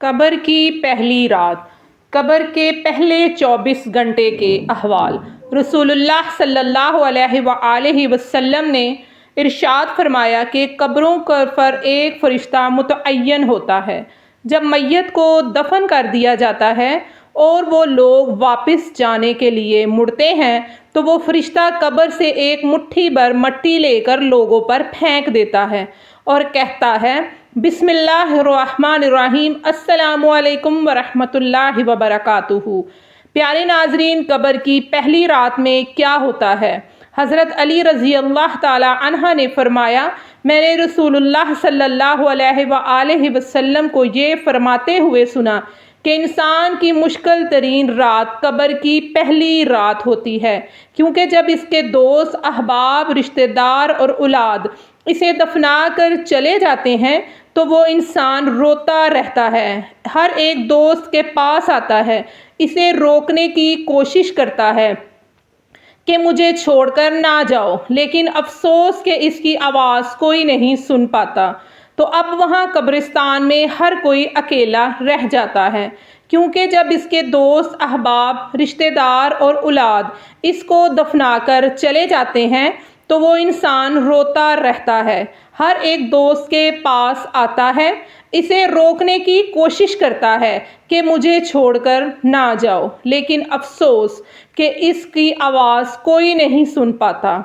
قبر کی پہلی رات، قبر کے پہلے 24 گھنٹے کے احوال۔ رسول اللہ صلی اللہ علیہ وآلہ وسلم نے ارشاد فرمایا کہ قبروں پر ایک فرشتہ متعین ہوتا ہے۔ جب میت کو دفن کر دیا جاتا ہے اور وہ لوگ واپس جانے کے لیے مڑتے ہیں تو وہ فرشتہ قبر سے ایک مٹھی بھر مٹی لے کر لوگوں پر پھینک دیتا ہے اور کہتا ہے، بسم اللہ الرحمن الرحیم، السلام علیکم ورحمۃ اللہ وبرکاتہ۔ پیارے ناظرین، قبر کی پہلی رات میں کیا ہوتا ہے؟ حضرت علی رضی اللہ تعالی عنہ نے فرمایا، میں نے رسول اللہ صلی اللہ علیہ وآلہ وسلم کو یہ فرماتے ہوئے سنا کہ انسان کی مشکل ترین رات قبر کی پہلی رات ہوتی ہے، کیونکہ جب اس کے دوست، احباب، رشتہ دار اور اولاد اسے دفنا کر چلے جاتے ہیں تو وہ انسان روتا رہتا ہے، ہر ایک دوست کے پاس آتا ہے، اسے روکنے کی کوشش کرتا ہے کہ مجھے چھوڑ کر نہ جاؤ، لیکن افسوس کہ اس کی آواز کوئی نہیں سن پاتا۔ تو اب وہاں قبرستان میں ہر کوئی اکیلا رہ جاتا ہے، کیونکہ جب اس کے دوست، احباب، رشتہ دار اور اولاد اس کو دفنا کر چلے جاتے ہیں تو وہ انسان روتا رہتا ہے، ہر ایک دوست کے پاس آتا ہے، اسے روکنے کی کوشش کرتا ہے کہ مجھے چھوڑ کر نہ جاؤ، لیکن افسوس کہ اس کی آواز کوئی نہیں سن پاتا۔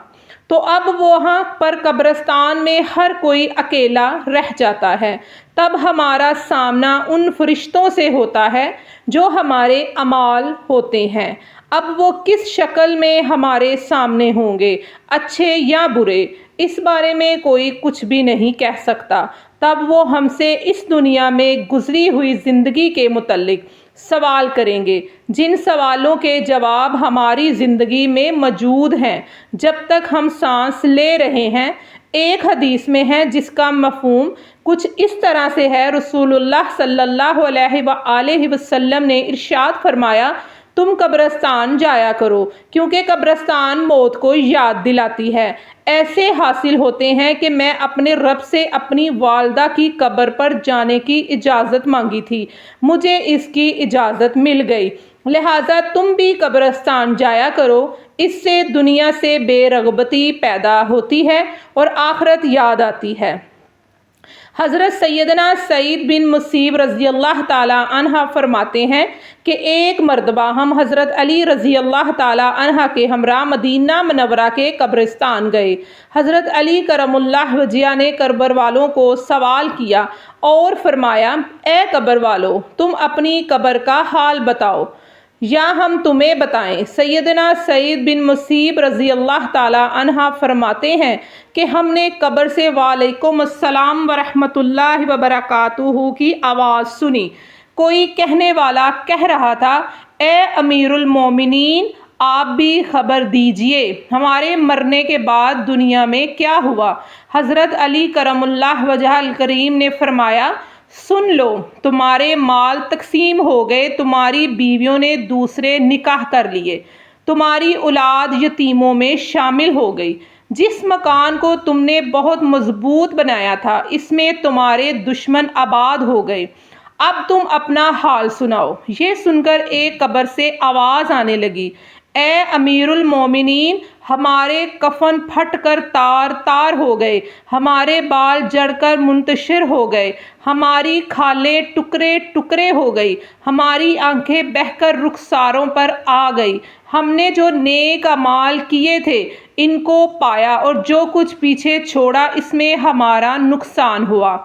تو اب وہاں پر قبرستان میں ہر کوئی اکیلا رہ جاتا ہے۔ تب ہمارا سامنا ان فرشتوں سے ہوتا ہے جو ہمارے اعمال ہوتے ہیں۔ اب وہ کس شکل میں ہمارے سامنے ہوں گے، اچھے یا برے، اس بارے میں کوئی کچھ بھی نہیں کہہ سکتا۔ تب وہ ہم سے اس دنیا میں گزری ہوئی زندگی کے متعلق سوال کریں گے، جن سوالوں کے جواب ہماری زندگی میں موجود ہیں جب تک ہم سانس لے رہے ہیں۔ ایک حدیث میں ہے جس کا مفہوم کچھ اس طرح سے ہے، رسول اللہ صلی اللہ علیہ وآلہ وسلم نے ارشاد فرمایا، تم قبرستان جایا کرو، کیونکہ قبرستان موت کو یاد دلاتی ہے۔ ایسے حاصل ہوتے ہیں کہ میں اپنے رب سے اپنی والدہ کی قبر پر جانے کی اجازت مانگی تھی، مجھے اس کی اجازت مل گئی، لہٰذا تم بھی قبرستان جایا کرو، اس سے دنیا سے بے رغبتی پیدا ہوتی ہے اور آخرت یاد آتی ہے۔ حضرت سیدنا سعید بن مسیب رضی اللہ تعالیٰ عنہ فرماتے ہیں کہ ایک مرتبہ ہم حضرت علی رضی اللہ تعالیٰ عنہ کے ہمراہ مدینہ منورہ کے قبرستان گئے۔ حضرت علی کرم اللہ وجہہ نے قبر والوں کو سوال کیا اور فرمایا، اے قبر والو، تم اپنی قبر کا حال بتاؤ یا ہم تمہیں بتائیں؟ سیدنا سعید بن مسیب رضی اللہ تعالیٰ عنہ فرماتے ہیں کہ ہم نے قبر سے وعلیکم السلام ورحمۃ اللہ وبرکاتہ کی آواز سنی۔ کوئی کہنے والا کہہ رہا تھا، اے امیر المومنین، آپ بھی خبر دیجئے، ہمارے مرنے کے بعد دنیا میں کیا ہوا؟ حضرت علی کرم اللہ وجہہ الکریم نے فرمایا، سن لو، تمہارے مال تقسیم ہو گئے، تمہاری بیویوں نے دوسرے نکاح کر لیے، تمہاری اولاد یتیموں میں شامل ہو گئی، جس مکان کو تم نے بہت مضبوط بنایا تھا اس میں تمہارے دشمن آباد ہو گئے، اب تم اپنا حال سناؤ۔ یہ سن کر ایک قبر سے آواز آنے لگی، اے امیر المومنین، ہمارے کفن پھٹ کر تار تار ہو گئے، ہمارے بال جڑ کر منتشر ہو گئے، ہماری کھالیں ٹکڑے ٹکڑے ہو گئی، ہماری آنکھیں بہہ کر رخساروں پر آ گئی، ہم نے جو نیک اعمال کیے تھے ان کو پایا اور جو کچھ پیچھے چھوڑا اس میں ہمارا نقصان ہوا۔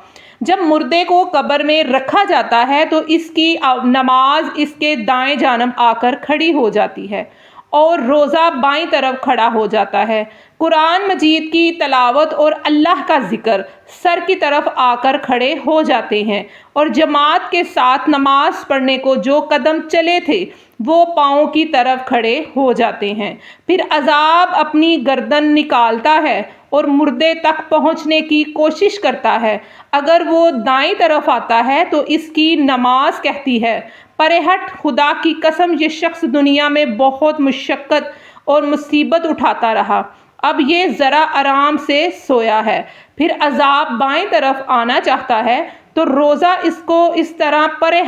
جب مردے کو قبر میں رکھا جاتا ہے تو اس کی نماز اس کے دائیں جانب آ کر کھڑی ہو جاتی ہے اور روزہ بائیں طرف کھڑا ہو جاتا ہے، قرآن مجید کی تلاوت اور اللہ کا ذکر سر کی طرف آ کر کھڑے ہو جاتے ہیں، اور جماعت کے ساتھ نماز پڑھنے کو جو قدم چلے تھے وہ پاؤں کی طرف کھڑے ہو جاتے ہیں۔ پھر عذاب اپنی گردن نکالتا ہے اور مردے تک پہنچنے کی کوشش کرتا ہے، اگر وہ دائیں طرف آتا ہے تو اس کی نماز کہتی ہے، پرے ہٹ، خدا کی قسم یہ شخص دنیا میں بہت مشقت اور مصیبت اٹھاتا رہا، اب یہ ذرا آرام سے سویا ہے۔ پھر عذاب بائیں طرف آنا چاہتا ہے تو روزہ اس کو اس طرح پرے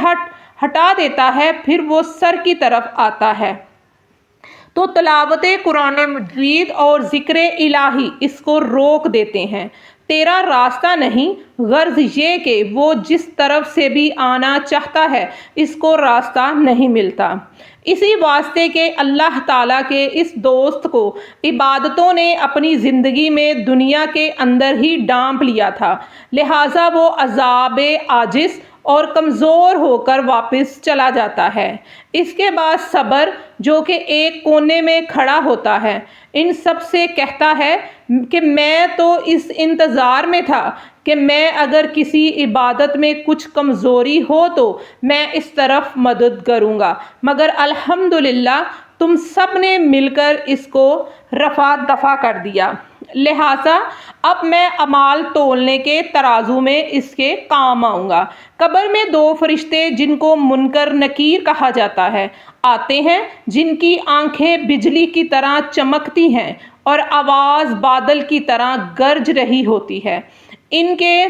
ہٹا دیتا ہے، پھر وہ سر کی طرف آتا ہے تو تلاوت قرآن مجید اور ذکر الہی اس کو روک دیتے ہیں۔ تیرا راستہ نہیں، غرض یہ کہ وہ جس طرف سے بھی آنا چاہتا ہے اس کو راستہ نہیں ملتا۔ اسی واسطے کہ اللہ تعالیٰ کے اس دوست کو عبادتوں نے اپنی زندگی میں دنیا کے اندر ہی ڈانپ لیا تھا، لہٰذا وہ عذاب عاجز اور کمزور ہو کر واپس چلا جاتا ہے۔ اس کے بعد صبر جو کہ ایک کونے میں کھڑا ہوتا ہے ان سب سے کہتا ہے کہ میں تو اس انتظار میں تھا کہ میں اگر کسی عبادت میں کچھ کمزوری ہو تو میں اس طرف مدد کروں گا، مگر الحمدللہ تم سب نے مل کر اس کو رفع دفع کر دیا، لہٰذا اب میں اعمال تولنے کے ترازو میں اس کے کام آؤں گا۔ قبر میں دو فرشتے جن کو منکر نکیر کہا جاتا ہے آتے ہیں، جن کی آنکھیں بجلی کی طرح چمکتی ہیں اور آواز بادل کی طرح گرج رہی ہوتی ہے۔ ان کے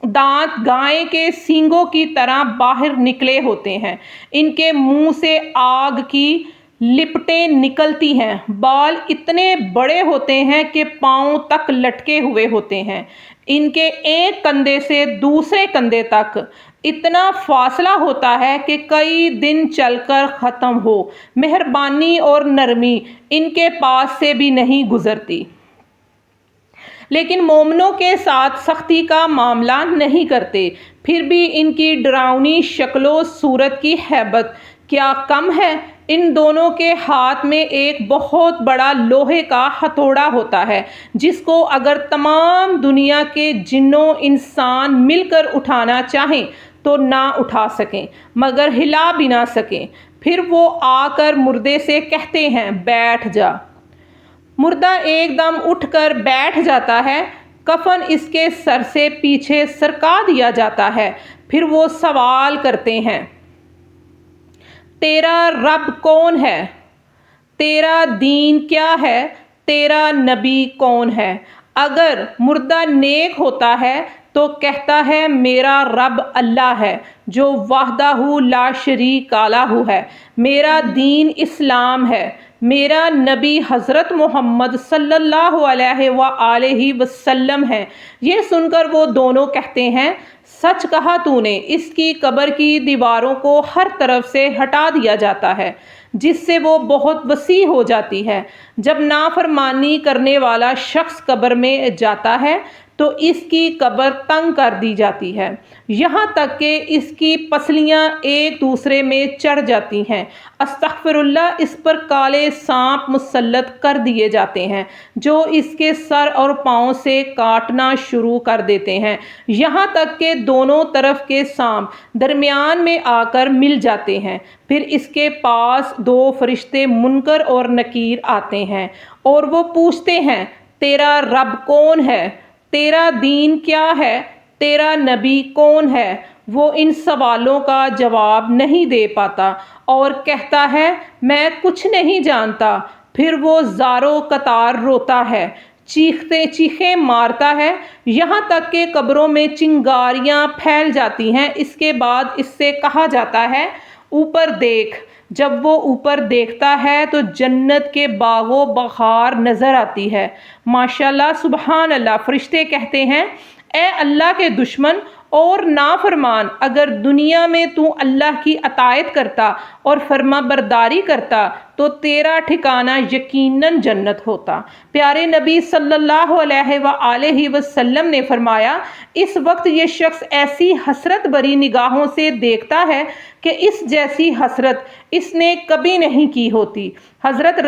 دانت گائے کے سینگوں کی طرح باہر نکلے ہوتے ہیں، ان کے منہ سے آگ کی لپٹیں نکلتی ہیں، بال اتنے بڑے ہوتے ہیں کہ پاؤں تک لٹکے ہوئے ہوتے ہیں، ان کے ایک کندھے سے دوسرے کندھے تک اتنا فاصلہ ہوتا ہے کہ کئی دن چل کر ختم ہو، مہربانی اور نرمی ان کے پاس سے بھی نہیں گزرتی۔ لیکن مومنوں کے ساتھ سختی کا معاملہ نہیں کرتے، پھر بھی ان کی ڈراؤنی شکل و صورت کی ہیبت کیا کم ہے۔ ان دونوں کے ہاتھ میں ایک بہت بڑا لوہے کا ہتھوڑا ہوتا ہے جس کو اگر تمام دنیا کے جنوں انسان مل کر اٹھانا چاہیں تو نہ اٹھا سکیں، مگر ہلا بھی نہ سکیں۔ پھر وہ آ کر مردے سے کہتے ہیں بیٹھ جا۔ مردہ ایک دم اٹھ کر بیٹھ جاتا ہے، کفن اس کے سر سے پیچھے سرکا دیا جاتا ہے، پھر وہ سوال کرتے ہیں تیرا رب کون ہے؟ تیرا دین کیا ہے؟ تیرا نبی کون ہے؟ اگر مردہ نیک ہوتا ہے تو کہتا ہے میرا رب اللہ ہے جو وحدہ لا شریک لہ ہے، میرا دین اسلام ہے، میرا نبی حضرت محمد صلی اللہ علیہ وآلہ وسلم ہے۔ یہ سن کر وہ دونوں کہتے ہیں سچ کہا تو نے، اس کی قبر کی دیواروں کو ہر طرف سے ہٹا دیا جاتا ہے جس سے وہ بہت وسیع ہو جاتی ہے۔ جب نافرمانی کرنے والا شخص قبر میں جاتا ہے تو اس کی قبر تنگ کر دی جاتی ہے، یہاں تک کہ اس کی پسلیاں ایک دوسرے میں چڑھ جاتی ہیں، استغفر اللہ، اس پر کالے سانپ مسلط کر دیے جاتے ہیں جو اس کے سر اور پاؤں سے کاٹنا شروع کر دیتے ہیں، یہاں تک کہ دونوں طرف کے سانپ درمیان میں آ کر مل جاتے ہیں۔ پھر اس کے پاس دو فرشتے منکر اور نکیر آتے ہیں اور وہ پوچھتے ہیں تیرا رب کون ہے؟ تیرا دین کیا ہے؟ تیرا نبی کون ہے؟ وہ ان سوالوں کا جواب نہیں دے پاتا اور کہتا ہے میں کچھ نہیں جانتا۔ پھر وہ زاروں قطار روتا ہے، چیخیں مارتا ہے، یہاں تک کہ قبروں میں چنگاریاں پھیل جاتی ہیں۔ اس کے بعد اس سے کہا جاتا ہے اوپر دیکھ۔ جب وہ اوپر دیکھتا ہے تو جنت کے باغ و بہار نظر آتی ہے۔ ماشاءاللہ، سبحان اللہ۔ فرشتے کہتے ہیں اے اللہ کے دشمن اور نافرمان، اگر دنیا میں تو اللہ کی اطاعت کرتا اور فرما برداری کرتا تو تیرا ٹھکانہ یقیناً جنت ہوتا۔ پیارے نبی صلی اللہ علیہ وآلہ وسلم نے فرمایا اس وقت یہ شخص ایسی حسرت بری نگاہوں سے دیکھتا ہے کہ اس جیسی حسرت اس نے کبھی نہیں کی ہوتی۔ حضرت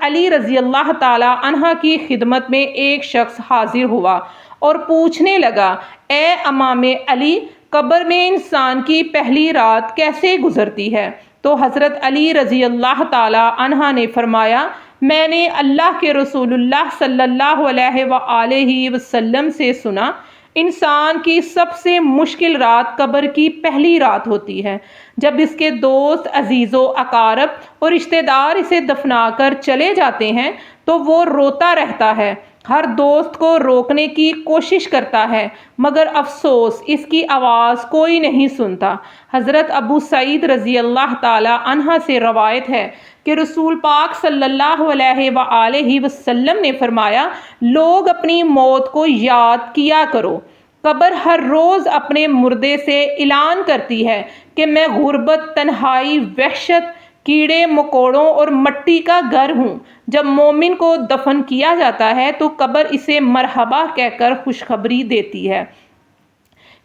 علی رضی اللہ تعالی عنہ کی خدمت میں ایک شخص حاضر ہوا اور پوچھنے لگا اے امام علی، قبر میں انسان کی پہلی رات کیسے گزرتی ہے؟ تو حضرت علی رضی اللہ تعالی عنہ نے فرمایا میں نے اللہ کے رسول اللہ صلی اللہ علیہ وآلہ وسلم سے سنا انسان کی سب سے مشکل رات قبر کی پہلی رات ہوتی ہے، جب اس کے دوست، عزیز و اقارب اور رشتہ دار اسے دفنا کر چلے جاتے ہیں تو وہ روتا رہتا ہے، ہر دوست کو روکنے کی کوشش کرتا ہے، مگر افسوس اس کی آواز کوئی نہیں سنتا۔ حضرت ابو سعید رضی اللہ تعالی عنہ سے روایت ہے کہ رسول پاک صلی اللہ علیہ وآلہ وسلم نے فرمایا، لوگ اپنی موت کو یاد کیا کرو۔ قبر ہر روز اپنے مردے سے اعلان کرتی ہے کہ میں غربت، تنہائی، وحشت، کیڑے مکوڑوں اور مٹی کا گھر ہوں۔ جب مومن کو دفن کیا جاتا ہے تو قبر اسے مرحبا کہہ کر خوشخبری دیتی ہے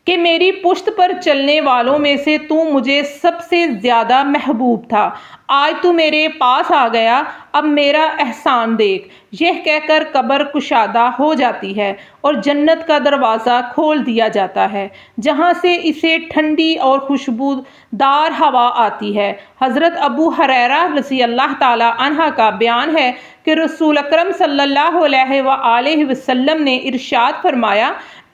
کہ میری پشت پر چلنے والوں میں سے تو مجھے سب سے زیادہ محبوب تھا، آج تو میرے پاس آ گیا، اب میرا احسان دیکھ۔ یہ کہہ کر قبر کشادہ ہو جاتی ہے اور جنت کا دروازہ کھول دیا جاتا ہے، جہاں سے اسے ٹھنڈی اور خوشبودار ہوا آتی ہے۔ حضرت ابو ہریرہ رضی اللہ تعالی عنہ کا بیان ہے کہ رسول اکرم صلی اللہ علیہ وآلہ وسلم نے ارشاد فرمایا،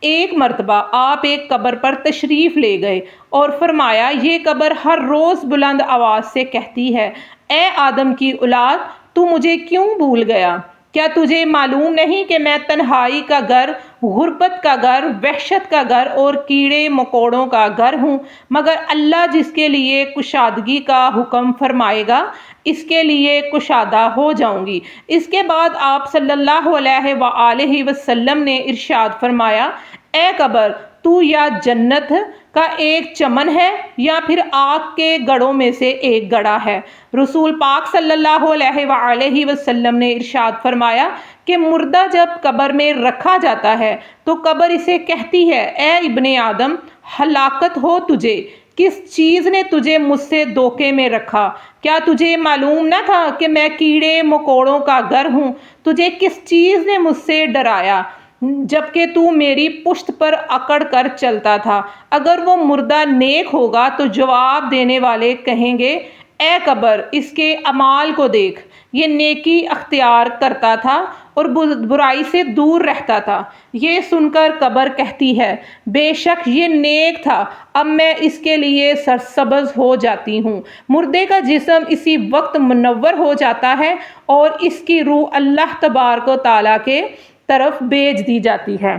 ایک مرتبہ آپ ایک قبر پر تشریف لے گئے اور فرمایا، یہ قبر ہر روز بلند آواز سے کہتی ہے، اے آدم کی اولاد، تو مجھے کیوں بھول گیا؟ کیا تجھے معلوم نہیں کہ میں تنہائی کا گھر، غربت کا گھر، وحشت کا گھر اور کیڑے مکوڑوں کا گھر ہوں؟ مگر اللہ جس کے لیے کشادگی کا حکم فرمائے گا، اس کے لیے کشادہ ہو جاؤں گی۔ اس کے بعد آپ صلی اللہ علیہ وآلہ وسلم نے ارشاد فرمایا، اے قبر، تو یا جنت کا ایک چمن ہے یا پھر آگ کے گڑھوں میں سے ایک گڑھا ہے۔ رسول پاک صلی اللہ علیہ وآلہ وسلم نے ارشاد فرمایا کہ مردہ جب قبر میں رکھا جاتا ہے تو قبر اسے کہتی ہے، اے ابن آدم، ہلاکت ہو تجھے، کس چیز نے تجھے مجھ سے دھوکے میں رکھا؟ کیا تجھے معلوم نہ تھا کہ میں کیڑے مکوڑوں کا گھر ہوں؟ تجھے کس چیز نے مجھ سے ڈرایا جبکہ تو میری پشت پر اکڑ کر چلتا تھا؟ اگر وہ مردہ نیک ہوگا تو جواب دینے والے کہیں گے، اے قبر، اس کے اعمال کو دیکھ، یہ نیکی اختیار کرتا تھا اور برائی سے دور رہتا تھا۔ یہ سن کر قبر کہتی ہے، بے شک یہ نیک تھا، اب میں اس کے لیے سرسبز ہو جاتی ہوں۔ مردے کا جسم اسی وقت منور ہو جاتا ہے اور اس کی روح اللہ تبارک و تعالیٰ کے طرف بھیج دی جاتی ہے۔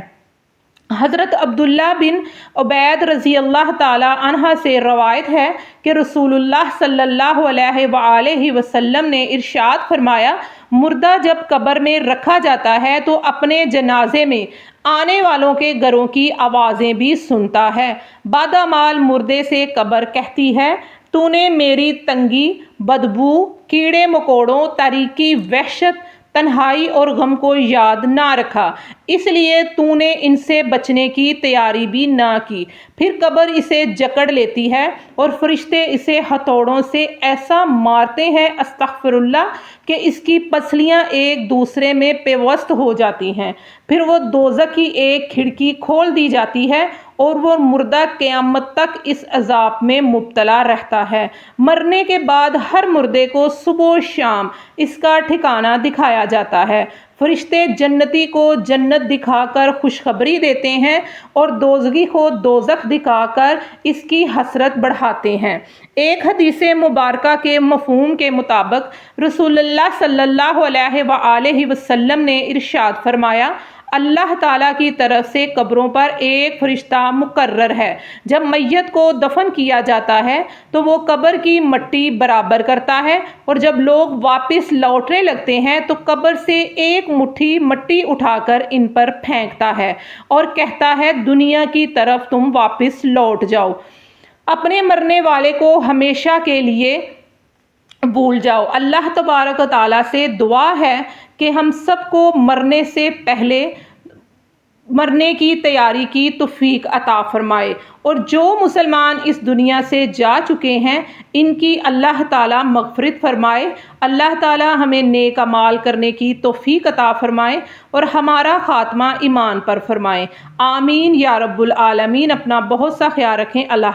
حضرت عبداللہ بن عبید رضی اللہ تعالی عنہ سے روایت ہے کہ رسول اللہ صلی اللہ علیہ وآلہ وسلم نے ارشاد فرمایا، مردہ جب قبر میں رکھا جاتا ہے تو اپنے جنازے میں آنے والوں کے گھروں کی آوازیں بھی سنتا ہے۔ بادامال مردے سے قبر کہتی ہے، تو نے میری تنگی، بدبو، کیڑے مکوڑوں، تاریکی، وحشت، تنہائی اور غم کو یاد نہ رکھا، اس لیے تو نے ان سے بچنے کی تیاری بھی نہ کی۔ پھر قبر اسے جکڑ لیتی ہے اور فرشتے اسے ہتھوڑوں سے ایسا مارتے ہیں، استغفر اللہ، کہ اس کی پسلیاں ایک دوسرے میں پیوست ہو جاتی ہیں۔ پھر وہ دوزخ کی ایک کھڑکی کھول دی جاتی ہے اور وہ مردہ قیامت تک اس عذاب میں مبتلا رہتا ہے۔ مرنے کے بعد ہر مردے کو صبح و شام اس کا ٹھکانہ دکھایا جاتا ہے۔ فرشتے جنتی کو جنت دکھا کر خوشخبری دیتے ہیں اور دوزخی کو دوزخ دکھا کر اس کی حسرت بڑھاتے ہیں۔ ایک حدیث مبارکہ کے مفہوم کے مطابق رسول اللہ صلی اللہ علیہ وآلہ وسلم نے ارشاد فرمایا، اللہ تعالیٰ کی طرف سے قبروں پر ایک فرشتہ مقرر ہے۔ جب میت کو دفن کیا جاتا ہے تو وہ قبر کی مٹی برابر کرتا ہے اور جب لوگ واپس لوٹنے لگتے ہیں تو قبر سے ایک مٹھی مٹی اٹھا کر ان پر پھینکتا ہے اور کہتا ہے، دنیا کی طرف تم واپس لوٹ جاؤ، اپنے مرنے والے کو ہمیشہ کے لیے بھول جاؤ۔ اللہ تبارک و تعالیٰ سے دعا ہے کہ ہم سب کو مرنے سے پہلے مرنے کی تیاری کی توفیق عطا فرمائے، اور جو مسلمان اس دنیا سے جا چکے ہیں ان کی اللہ تعالیٰ مغفرت فرمائے۔ اللہ تعالیٰ ہمیں نیک اعمال کرنے کی توفیق عطا فرمائے اور ہمارا خاتمہ ایمان پر فرمائے۔ آمین یا رب العالمین۔ اپنا بہت سا خیال رکھیں۔ اللہ